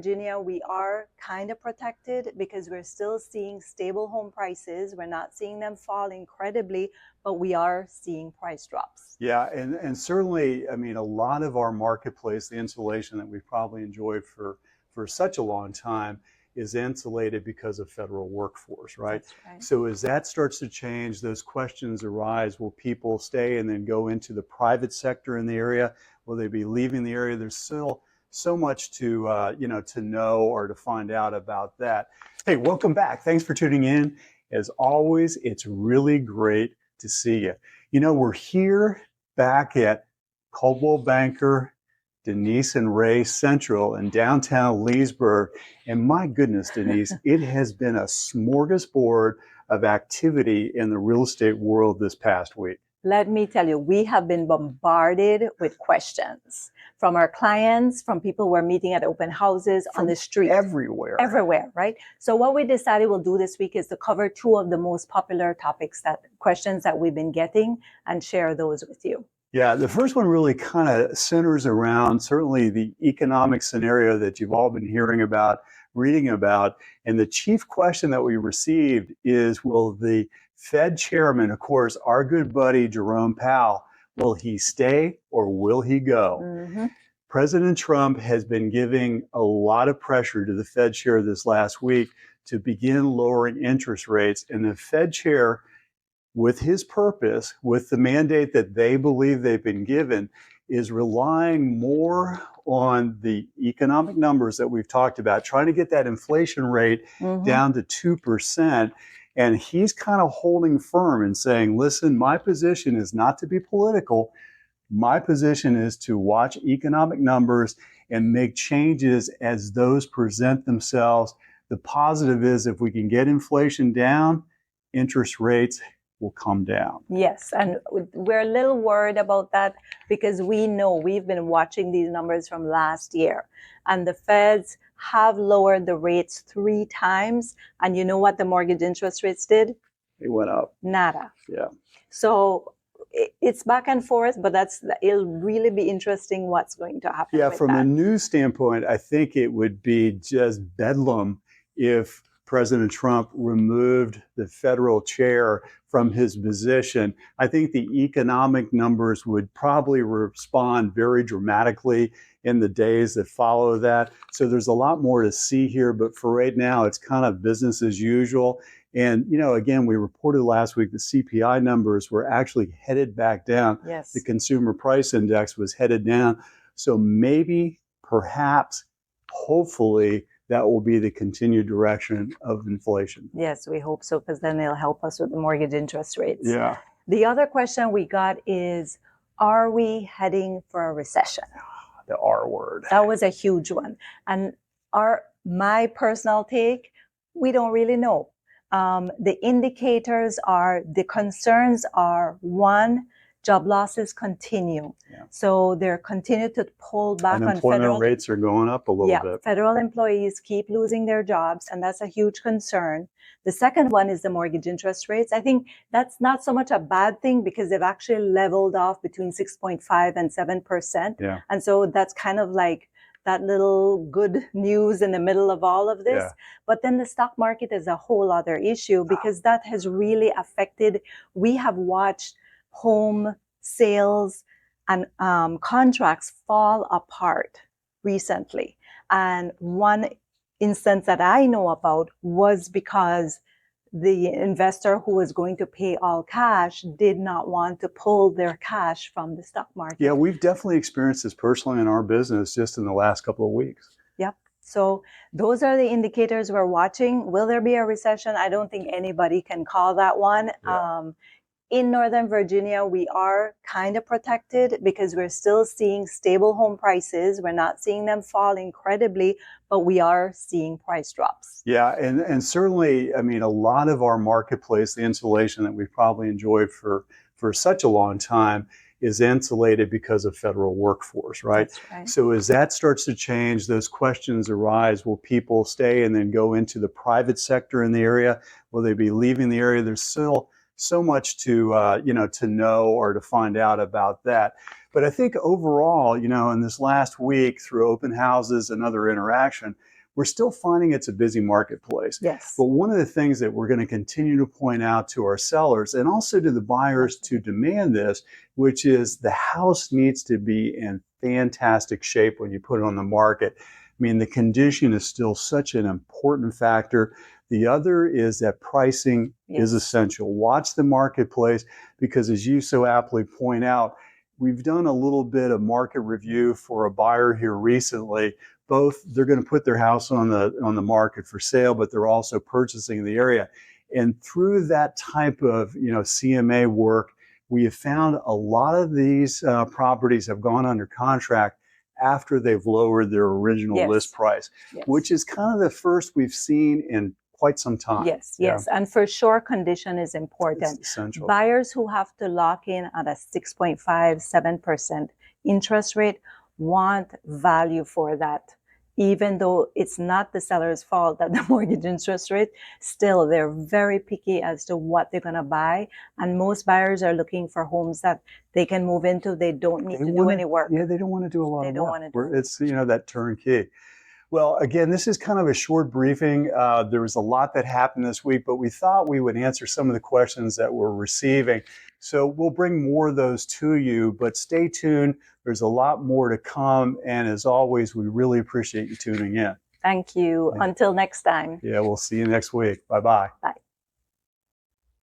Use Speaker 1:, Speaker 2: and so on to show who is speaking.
Speaker 1: Virginia, we are kind of protected because we're still seeing stable home prices. We're not seeing them fall incredibly, but we are seeing price drops.
Speaker 2: Yeah, and certainly, I mean, a lot of our marketplace, the insulation that we've probably enjoyed for such a long time, is insulated because of federal workforce, right?
Speaker 1: That's right.
Speaker 2: So as that starts to change, those questions arise. Will people stay and then go into the private sector in the area? Will they be leaving the area? There's still so much to to know or to find out about that. Hey, welcome back. Thanks for tuning in. As always, it's really great to see you. You know, we're here back at Coldwell Banker, Denise and Ray Central in downtown Leesburg. And my goodness, Denise, it has been a smorgasbord of activity in the real estate world this past week.
Speaker 1: Let me tell you, we have been bombarded with questions from our clients, from people who are meeting at open houses, on the street. Everywhere, right? So what we decided we'll do this week is to cover two of the most popular questions that we've been getting and share those with you.
Speaker 2: Yeah, the first one really kind of centers around certainly the economic scenario that you've all been hearing about, reading about. And the chief question that we received is, will the Fed chairman, of course, our good buddy Jerome Powell, will he stay or will he go?
Speaker 1: Mm-hmm.
Speaker 2: President Trump has been giving a lot of pressure to the Fed chair this last week to begin lowering interest rates. And the Fed chair, with his purpose, with the mandate that they believe they've been given, is relying more on the economic numbers that we've talked about, trying to get that inflation rate down to 2%. And he's kind of holding firm and saying, listen, my position is not to be political. My position is to watch economic numbers and make changes as those present themselves. The positive is if we can get inflation down, interest rates will come down.
Speaker 1: Yes, and we're a little worried about that because we know we've been watching these numbers from last year, and the Feds have lowered the rates 3 times, and you know what the mortgage interest rates did?
Speaker 2: They went up.
Speaker 1: Nada.
Speaker 2: Yeah.
Speaker 1: So it's back and forth, but it'll really be interesting what's going to happen.
Speaker 2: Yeah, from a news standpoint, I think it would be just bedlam if President Trump removed the federal chair from his position. I think the economic numbers would probably respond very dramatically in the days that follow that. So there's a lot more to see here, but for right now, it's kind of business as usual. And, you know, again, we reported last week the CPI numbers were actually headed back down.
Speaker 1: Yes.
Speaker 2: The consumer price index was headed down. So maybe, perhaps, hopefully, that will be the continued direction of inflation.
Speaker 1: Yes, we hope so, because then it'll help us with the mortgage interest rates.
Speaker 2: Yeah.
Speaker 1: The other question we got is, are we heading for a recession?
Speaker 2: The R word.
Speaker 1: That was a huge one. And my personal take, we don't really know. The indicators the concerns are, one, job losses continue.
Speaker 2: Yeah.
Speaker 1: So they're continuing to pull back on
Speaker 2: unemployment rates are going up a little bit.
Speaker 1: Federal employees keep losing their jobs, and that's a huge concern. The second one is the mortgage interest rates. I think that's not so much a bad thing because they've actually leveled off between 6.5 and 7%.
Speaker 2: Yeah.
Speaker 1: And so that's kind of like that little good news in the middle of all of this.
Speaker 2: Yeah.
Speaker 1: But then the stock market is a whole other issue because that has really affected. We have watched home sales and contracts fall apart recently. And one instance that I know about was because the investor who was going to pay all cash did not want to pull their cash from the stock market.
Speaker 2: Yeah, we've definitely experienced this personally in our business just in the last couple of weeks.
Speaker 1: Yep. So those are the indicators we're watching. Will there be a recession? I don't think anybody can call that one.
Speaker 2: Yeah.
Speaker 1: In Northern Virginia, we are kind of protected because we're still seeing stable home prices. We're not seeing them fall incredibly, but we are seeing price drops.
Speaker 2: Yeah, and certainly, I mean, a lot of our marketplace, the insulation that we've probably enjoyed for such a long time, is insulated because of federal workforce, right?
Speaker 1: That's right.
Speaker 2: So as that starts to change, those questions arise. Will people stay and then go into the private sector in the area? Will they be leaving the area? There's still so much to to know or to find out about that. But I think overall, in this last week through open houses and other interaction, we're still finding it's a busy marketplace.
Speaker 1: Yes.
Speaker 2: But one of the things that we're going to continue to point out to our sellers and also to the buyers to demand this, which is the house needs to be in fantastic shape when you put it on the market. I mean, the condition is still such an important factor. The other is that pricing is essential. Watch the marketplace because, as you so aptly point out, we've done a little bit of market review for a buyer here recently. Both, they're going to put their house on the market for sale, but they're also purchasing in the area. And through that type of CMA work, we have found a lot of these properties have gone under contract after they've lowered their original list price, which is kind of the first we've seen in quite some time.
Speaker 1: Yes. And for sure, condition is important.
Speaker 2: It's essential.
Speaker 1: Buyers who have to lock in at a 6.57% interest rate want value for that. Even though it's not the seller's fault that the mortgage interest rate, still they're very picky as to what they're going to buy. And most buyers are looking for homes that they can move into. They don't need to do any work.
Speaker 2: Yeah, they don't want to do a lot of work.
Speaker 1: They don't want to do
Speaker 2: It's, that turnkey. Well, again, this is kind of a short briefing. There was a lot that happened this week, but we thought we would answer some of the questions that we're receiving. So we'll bring more of those to you, but stay tuned. There's a lot more to come. And as always, we really appreciate you tuning in.
Speaker 1: Thank you. Until next time.
Speaker 2: Yeah, we'll see you next week. Bye-bye.
Speaker 1: Bye.